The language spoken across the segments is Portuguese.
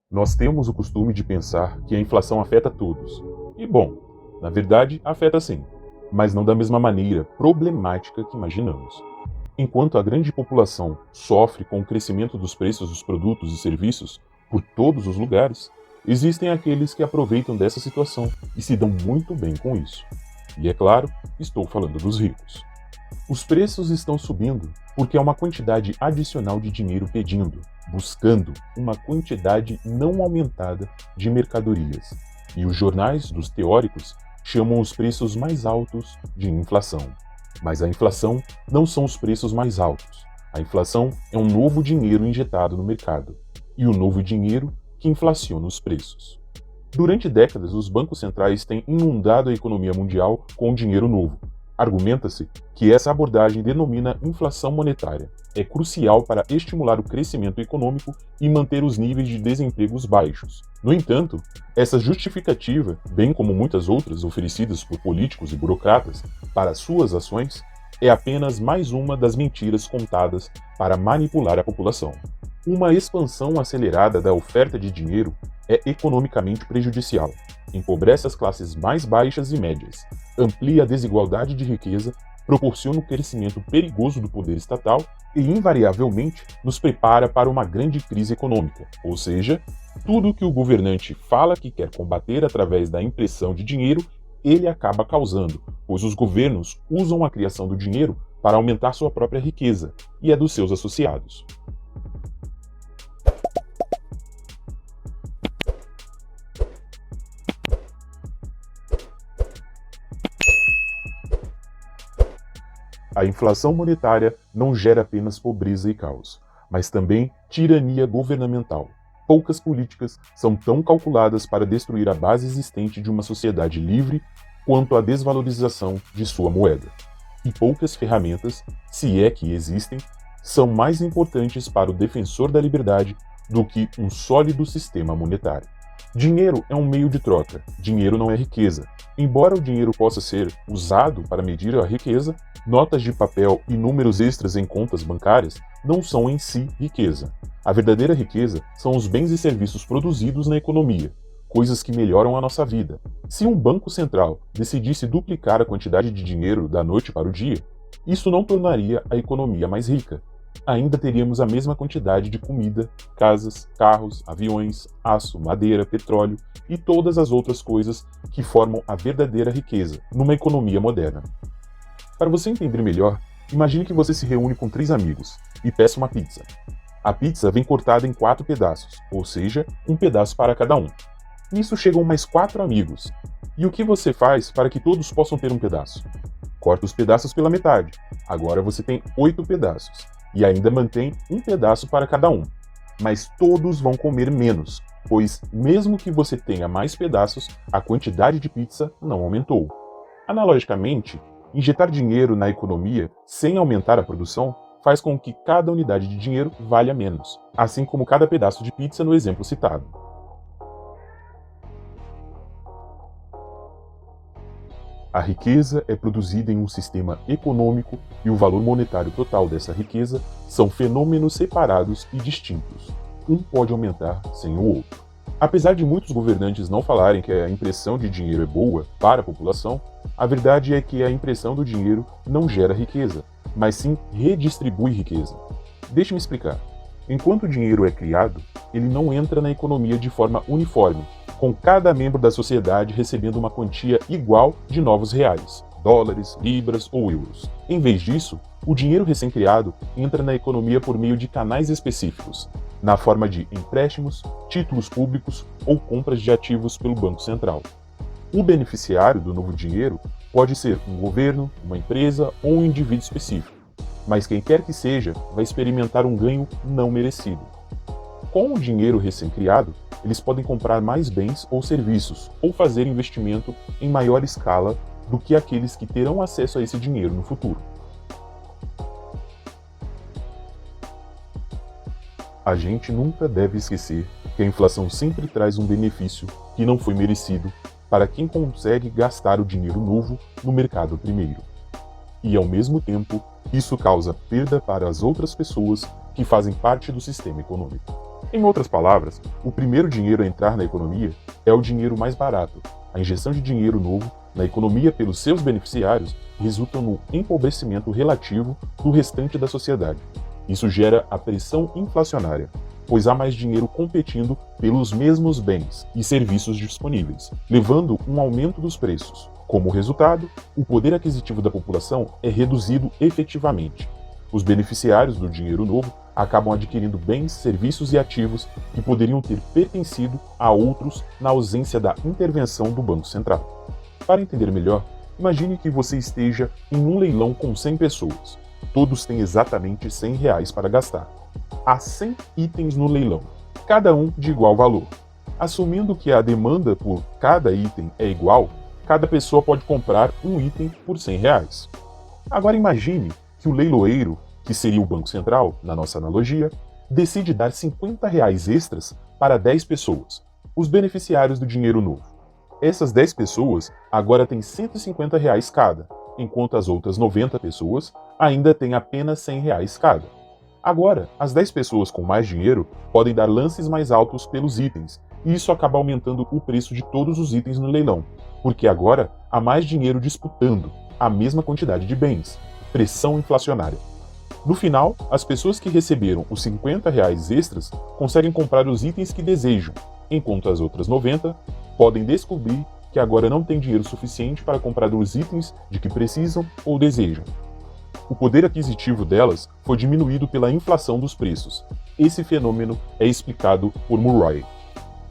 Nós temos o costume de pensar que a inflação afeta todos. E bom, na verdade, afeta sim, mas não da mesma maneira problemática que imaginamos. Enquanto a grande população sofre com o crescimento dos preços dos produtos e serviços por todos os lugares, existem aqueles que aproveitam dessa situação e se dão muito bem com isso. E é claro, estou falando dos ricos. Os preços estão subindo porque há uma quantidade adicional de dinheiro pedindo, buscando uma quantidade não aumentada de mercadorias. E os jornais dos teóricos chamam os preços mais altos de inflação. Mas a inflação não são os preços mais altos. A inflação é um novo dinheiro injetado no mercado. E o novo dinheiro que inflaciona os preços. Durante décadas, os bancos centrais têm inundado a economia mundial com dinheiro novo. Argumenta-se que essa abordagem denomina inflação monetária. É crucial para estimular o crescimento econômico e manter os níveis de desempregos baixos. No entanto, essa justificativa, bem como muitas outras oferecidas por políticos e burocratas para suas ações, é apenas mais uma das mentiras contadas para manipular a população. Uma expansão acelerada da oferta de dinheiro é economicamente prejudicial, empobrece as classes mais baixas e médias, amplia a desigualdade de riqueza, proporciona o crescimento perigoso do poder estatal e, invariavelmente, nos prepara para uma grande crise econômica, ou seja, tudo que o governante fala que quer combater através da impressão de dinheiro, ele acaba causando, pois os governos usam a criação do dinheiro para aumentar sua própria riqueza e a dos seus associados. A inflação monetária não gera apenas pobreza e caos, mas também tirania governamental. Poucas políticas são tão calculadas para destruir a base existente de uma sociedade livre quanto a desvalorização de sua moeda. E poucas ferramentas, se é que existem, são mais importantes para o defensor da liberdade do que um sólido sistema monetário. Dinheiro é um meio de troca, dinheiro não é riqueza. Embora o dinheiro possa ser usado para medir a riqueza, notas de papel e números extras em contas bancárias não são em si riqueza. A verdadeira riqueza são os bens e serviços produzidos na economia, coisas que melhoram a nossa vida. Se um banco central decidisse duplicar a quantidade de dinheiro da noite para o dia, isso não tornaria a economia mais rica. Ainda teríamos a mesma quantidade de comida, casas, carros, aviões, aço, madeira, petróleo e todas as outras coisas que formam a verdadeira riqueza numa economia moderna. Para você entender melhor, imagine que você se reúne com 3 amigos e peça uma pizza. A pizza vem cortada em 4 pedaços, ou seja, um pedaço para cada um. Nisso chegam mais 4 amigos. E o que você faz para que todos possam ter um pedaço? Corta os pedaços pela metade. Agora você tem 8 pedaços. E ainda mantém um pedaço para cada um. Mas todos vão comer menos, pois mesmo que você tenha mais pedaços, a quantidade de pizza não aumentou. Analogicamente, injetar dinheiro na economia sem aumentar a produção faz com que cada unidade de dinheiro valha menos, assim como cada pedaço de pizza no exemplo citado. A riqueza é produzida em um sistema econômico e o valor monetário total dessa riqueza são fenômenos separados e distintos. Um pode aumentar sem o outro. Apesar de muitos governantes não falarem que a impressão de dinheiro é boa para a população, a verdade é que a impressão do dinheiro não gera riqueza, mas sim redistribui riqueza. Deixe-me explicar. Enquanto o dinheiro é criado, ele não entra na economia de forma uniforme, com cada membro da sociedade recebendo uma quantia igual de novos reais, dólares, libras ou euros. Em vez disso, o dinheiro recém-criado entra na economia por meio de canais específicos, na forma de empréstimos, títulos públicos ou compras de ativos pelo Banco Central. O beneficiário do novo dinheiro pode ser um governo, uma empresa ou um indivíduo específico, mas quem quer que seja vai experimentar um ganho não merecido. Com o dinheiro recém-criado, eles podem comprar mais bens ou serviços ou fazer investimento em maior escala do que aqueles que terão acesso a esse dinheiro no futuro. A gente nunca deve esquecer que a inflação sempre traz um benefício que não foi merecido para quem consegue gastar o dinheiro novo no mercado primeiro. E, ao mesmo tempo, isso causa perda para as outras pessoas que fazem parte do sistema econômico. Em outras palavras, o primeiro dinheiro a entrar na economia é o dinheiro mais barato. A injeção de dinheiro novo na economia pelos seus beneficiários resulta no empobrecimento relativo do restante da sociedade. Isso gera a pressão inflacionária, pois há mais dinheiro competindo pelos mesmos bens e serviços disponíveis, levando um aumento dos preços. Como resultado, o poder aquisitivo da população é reduzido efetivamente. Os beneficiários do dinheiro novo acabam adquirindo bens, serviços e ativos que poderiam ter pertencido a outros na ausência da intervenção do Banco Central. Para entender melhor, imagine que você esteja em um leilão com 100 pessoas. Todos têm exatamente R$100 para gastar. Há 100 itens no leilão, cada um de igual valor. Assumindo que a demanda por cada item é igual, cada pessoa pode comprar um item por R$100. Agora imagine que o leiloeiro, que seria o Banco Central, na nossa analogia, decide dar R$50 extras para 10 pessoas, os beneficiários do dinheiro novo. Essas 10 pessoas agora têm R$150 cada, enquanto as outras 90 pessoas ainda têm apenas R$100 cada. Agora, as 10 pessoas com mais dinheiro podem dar lances mais altos pelos itens, e isso acaba aumentando o preço de todos os itens no leilão, porque agora há mais dinheiro disputando a mesma quantidade de bens. Pressão inflacionária. No final, as pessoas que receberam os R$50 extras conseguem comprar os itens que desejam, enquanto as outras 90 podem descobrir que agora não têm dinheiro suficiente para comprar os itens de que precisam ou desejam. O poder aquisitivo delas foi diminuído pela inflação dos preços. Esse fenômeno é explicado por Murray.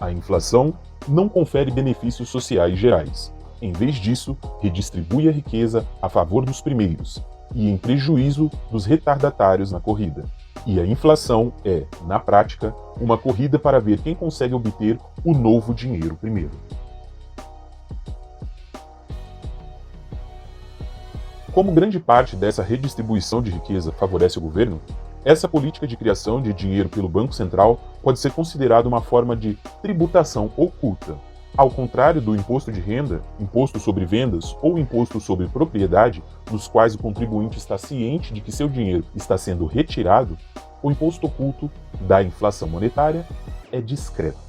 A inflação não confere benefícios sociais gerais. Em vez disso, redistribui a riqueza a favor dos primeiros e em prejuízo dos retardatários na corrida. E a inflação é, na prática, uma corrida para ver quem consegue obter o novo dinheiro primeiro. Como grande parte dessa redistribuição de riqueza favorece o governo, essa política de criação de dinheiro pelo Banco Central pode ser considerada uma forma de tributação oculta. Ao contrário do imposto de renda, imposto sobre vendas ou imposto sobre propriedade, nos quais o contribuinte está ciente de que seu dinheiro está sendo retirado, o imposto oculto da inflação monetária é discreto.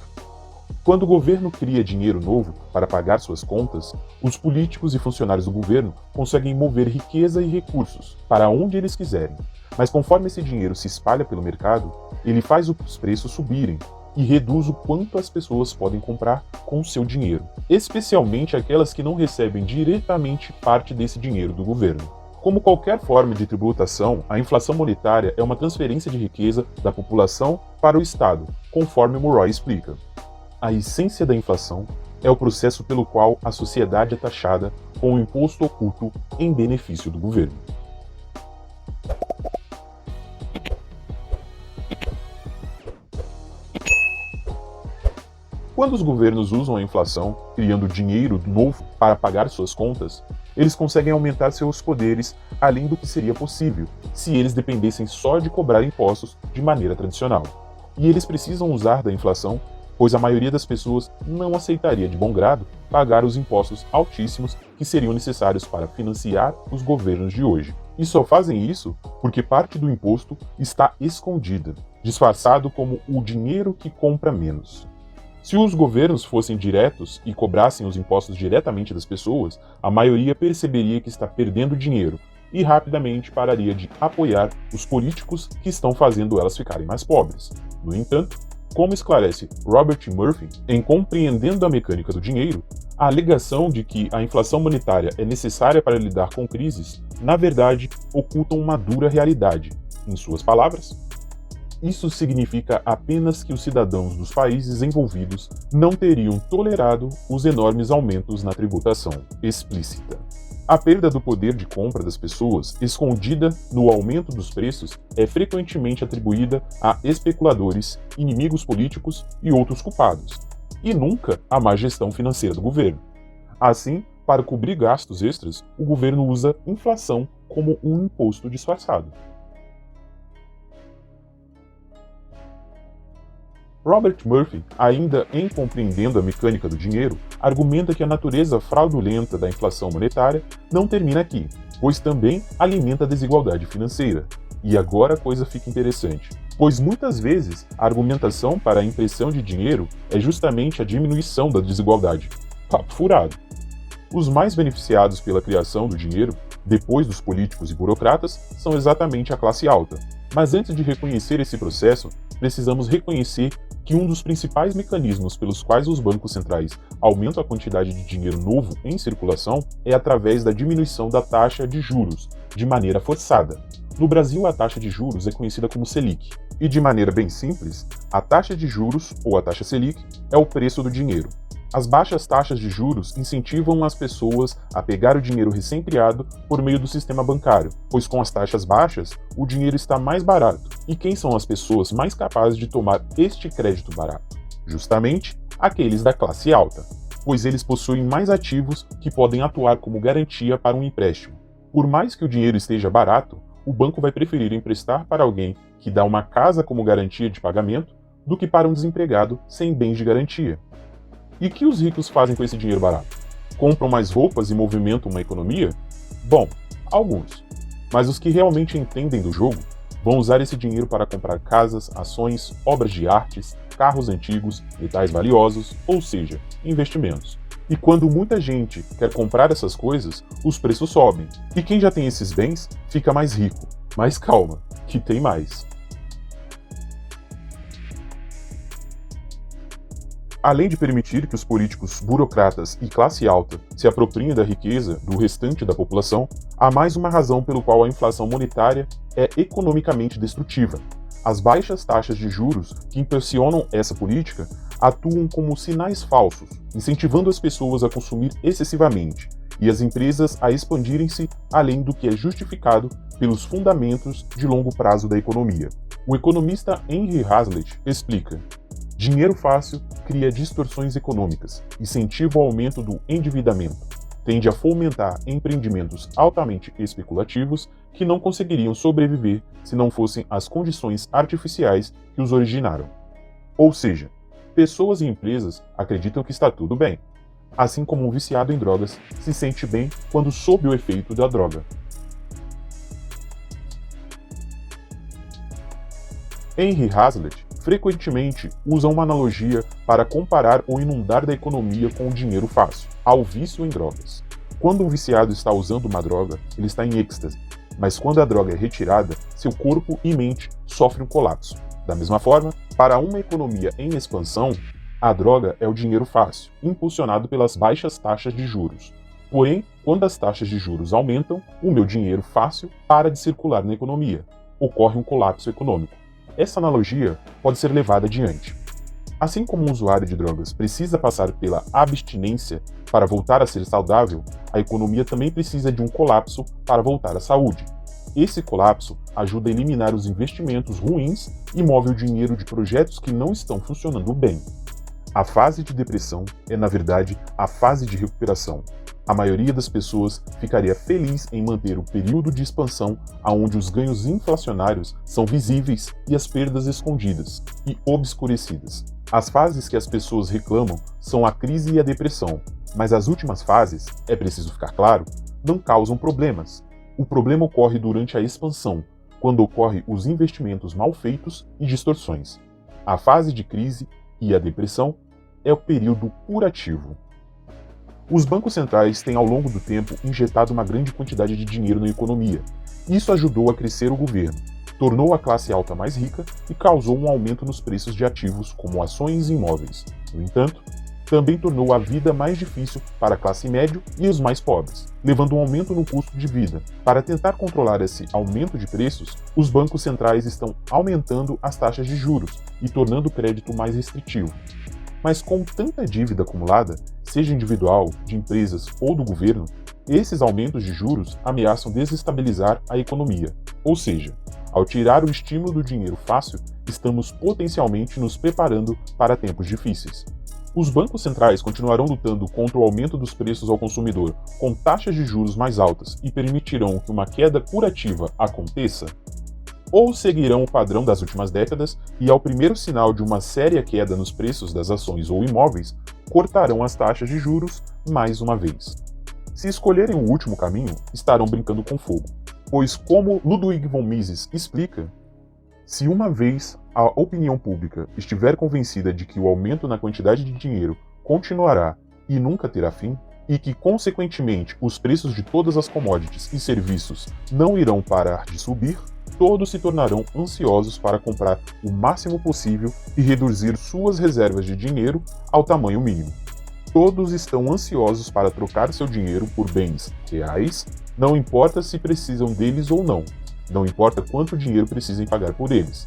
Quando o governo cria dinheiro novo para pagar suas contas, os políticos e funcionários do governo conseguem mover riqueza e recursos para onde eles quiserem. Mas conforme esse dinheiro se espalha pelo mercado, ele faz os preços subirem e reduz o quanto as pessoas podem comprar com o seu dinheiro, especialmente aquelas que não recebem diretamente parte desse dinheiro do governo. Como qualquer forma de tributação, a inflação monetária é uma transferência de riqueza da população para o Estado, conforme Murray explica. A essência da inflação é o processo pelo qual a sociedade é taxada com o imposto oculto em benefício do governo. Quando os governos usam a inflação, criando dinheiro novo para pagar suas contas, eles conseguem aumentar seus poderes além do que seria possível se eles dependessem só de cobrar impostos de maneira tradicional. E eles precisam usar da inflação, pois a maioria das pessoas não aceitaria de bom grado pagar os impostos altíssimos que seriam necessários para financiar os governos de hoje. E só fazem isso porque parte do imposto está escondida, disfarçado como o dinheiro que compra menos. Se os governos fossem diretos e cobrassem os impostos diretamente das pessoas, a maioria perceberia que está perdendo dinheiro e rapidamente pararia de apoiar os políticos que estão fazendo elas ficarem mais pobres. No entanto, como esclarece Robert Murphy em Compreendendo a Mecânica do Dinheiro, a alegação de que a inflação monetária é necessária para lidar com crises, na verdade, ocultam uma dura realidade. Em suas palavras, isso significa apenas que os cidadãos dos países envolvidos não teriam tolerado os enormes aumentos na tributação explícita. A perda do poder de compra das pessoas, escondida no aumento dos preços, é frequentemente atribuída a especuladores, inimigos políticos e outros culpados, e nunca à má gestão financeira do governo. Assim, para cobrir gastos extras, o governo usa inflação como um imposto disfarçado. Robert Murphy, ainda em Compreendendo a Mecânica do Dinheiro, argumenta que a natureza fraudulenta da inflação monetária não termina aqui, pois também alimenta a desigualdade financeira. E agora a coisa fica interessante. pois muitas vezes a argumentação para a impressão de dinheiro é justamente a diminuição da desigualdade. Papo furado. Os mais beneficiados pela criação do dinheiro, depois dos políticos e burocratas, são exatamente a classe alta. Mas antes de reconhecer esse processo, precisamos reconhecer que um dos principais mecanismos pelos quais os bancos centrais aumentam a quantidade de dinheiro novo em circulação é através da diminuição da taxa de juros, de maneira forçada. No Brasil, a taxa de juros é conhecida como Selic, e de maneira bem simples, a taxa de juros, ou a taxa Selic, é o preço do dinheiro. As baixas taxas de juros incentivam as pessoas a pegar o dinheiro recém-criado por meio do sistema bancário, pois com as taxas baixas, o dinheiro está mais barato. E quem são as pessoas mais capazes de tomar este crédito barato? Justamente aqueles da classe alta, pois eles possuem mais ativos que podem atuar como garantia para um empréstimo. Por mais que o dinheiro esteja barato, o banco vai preferir emprestar para alguém que dá uma casa como garantia de pagamento do que para um desempregado sem bens de garantia. E o que os ricos fazem com esse dinheiro barato? Compram mais roupas e movimentam uma economia? Bom, alguns. Mas os que realmente entendem do jogo vão usar esse dinheiro para comprar casas, ações, obras de artes, carros antigos, metais valiosos, ou seja, investimentos. E quando muita gente quer comprar essas coisas, os preços sobem. E quem já tem esses bens fica mais rico. Mas calma, que tem mais. Além de permitir que os políticos, burocratas e classe alta se apropriem da riqueza do restante da população, há mais uma razão pelo qual a inflação monetária é economicamente destrutiva. As baixas taxas de juros que impulsionam essa política atuam como sinais falsos, incentivando as pessoas a consumir excessivamente e as empresas a expandirem-se além do que é justificado pelos fundamentos de longo prazo da economia. O economista Henry Hazlitt explica: dinheiro fácil cria distorções econômicas, incentiva o aumento do endividamento, tende a fomentar empreendimentos altamente especulativos que não conseguiriam sobreviver se não fossem as condições artificiais que os originaram. Ou seja, pessoas e empresas acreditam que está tudo bem, assim como um viciado em drogas se sente bem quando sob o efeito da droga. Henry Hazlitt frequentemente usa uma analogia para comparar o inundar da economia com o dinheiro fácil, ao vício em drogas. Quando um viciado está usando uma droga, ele está em êxtase, mas quando a droga é retirada, seu corpo e mente sofrem um colapso. Da mesma forma, para uma economia em expansão, a droga é o dinheiro fácil, impulsionado pelas baixas taxas de juros. Porém, quando as taxas de juros aumentam, o meu dinheiro fácil para de circular na economia. Ocorre um colapso econômico. Essa analogia pode ser levada adiante. Assim como um usuário de drogas precisa passar pela abstinência para voltar a ser saudável, a economia também precisa de um colapso para voltar à saúde. Esse colapso ajuda a eliminar os investimentos ruins e move o dinheiro de projetos que não estão funcionando bem. A fase de depressão é, na verdade, a fase de recuperação. A maioria das pessoas ficaria feliz em manter o período de expansão onde os ganhos inflacionários são visíveis e as perdas escondidas e obscurecidas. As fases que as pessoas reclamam são a crise e a depressão, mas as últimas fases, é preciso ficar claro, não causam problemas. O problema ocorre durante a expansão, quando ocorrem os investimentos mal feitos e distorções. A fase de crise e a depressão é o período curativo. Os bancos centrais têm ao longo do tempo injetado uma grande quantidade de dinheiro na economia. Isso ajudou a crescer o governo, tornou a classe alta mais rica e causou um aumento nos preços de ativos como ações e imóveis. No entanto, também tornou a vida mais difícil para a classe média e os mais pobres, levando um aumento no custo de vida. Para tentar controlar esse aumento de preços, os bancos centrais estão aumentando as taxas de juros e tornando o crédito mais restritivo. Mas com tanta dívida acumulada, seja individual, de empresas ou do governo, esses aumentos de juros ameaçam desestabilizar a economia. Ou seja, ao tirar o estímulo do dinheiro fácil, estamos potencialmente nos preparando para tempos difíceis. Os bancos centrais continuarão lutando contra o aumento dos preços ao consumidor com taxas de juros mais altas e permitirão que uma queda curativa aconteça? Ou seguirão o padrão das últimas décadas e, ao primeiro sinal de uma séria queda nos preços das ações ou imóveis, cortarão as taxas de juros mais uma vez? Se escolherem o último caminho, estarão brincando com fogo, pois, como Ludwig von Mises explica, Se uma vez a opinião pública estiver convencida de que o aumento na quantidade de dinheiro continuará e nunca terá fim, e que, consequentemente, os preços de todas as commodities e serviços não irão parar de subir, todos se tornarão ansiosos para comprar o máximo possível e reduzir suas reservas de dinheiro ao tamanho mínimo. Todos estão ansiosos para trocar seu dinheiro por bens reais, não importa se precisam deles ou não, não importa quanto dinheiro precisem pagar por eles.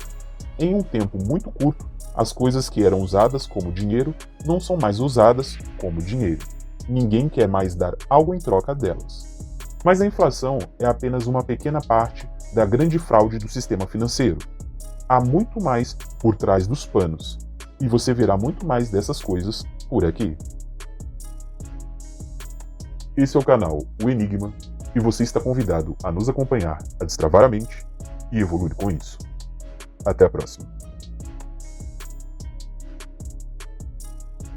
Em um tempo muito curto, as coisas que eram usadas como dinheiro não são mais usadas como dinheiro. Ninguém quer mais dar algo em troca delas. Mas a inflação é apenas uma pequena parte da grande fraude do sistema financeiro. Há muito mais por trás dos panos, e você verá muito mais dessas coisas por aqui. Esse é o canal O Enigma, e você está convidado a nos acompanhar, a destravar a mente e evoluir com isso. Até a próxima.